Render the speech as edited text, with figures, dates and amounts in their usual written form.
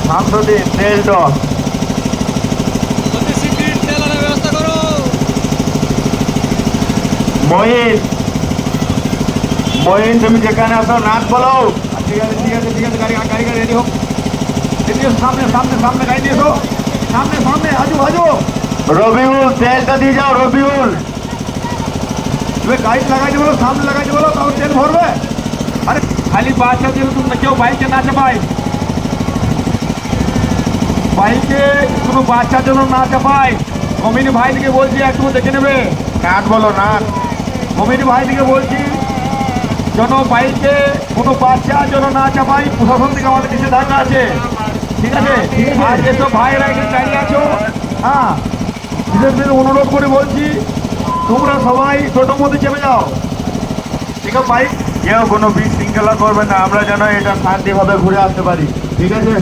শামসুদ্দিন তেল তো মহিন তুমি যেখানে আসো নাচ বলো। ঠিক আছে ঠিক আছে ঠিক আছে, গাড়ি গাড়ি গাড়ি রেডি হোক, রেডি হোক, সামনে সামনে সামনে গাড়ি নিয়ে এসো, সামনে সামনে হাজু হাজু। রবিউল তেলটা দিয়ে যাও রবিউল, তুমি গাড়ি লাগাইতে বলো, সামনে লাগাইতে বলো, তাও তেল ভরবে। আরে খালি বাচ্চা দিয়ে তুমি কেউ বাইকে না চাপাই, বাইকে কোনো বাচ্চার জন্য না চাপাই। কমিটি ভাই থেকে বলছি একটু দেখে নেবে, নাট বলো নাট। কমিটি ভাই থেকে বলছি যেন বাইকে কোনো বাচ্চা যেন না চাপাই, প্রশাসন থেকে আমাদের নিষেধাজ্ঞা আছে, ঠিক আছে? আর যেসব ভাইয়েরা এখানে দাঁড়িয়ে আছো, হ্যাঁ বিশেষ করে অনুরোধ করে বলছি তোমরা সবাই ছোটোর মধ্যে চেপে যাও, ঠিক আছে? বাইক কেউ কোনো বিশৃঙ্খলা করবে না, আমরা যেন এটা শান্তিভাবে ঘুরে আসতে পারি, ঠিক আছে?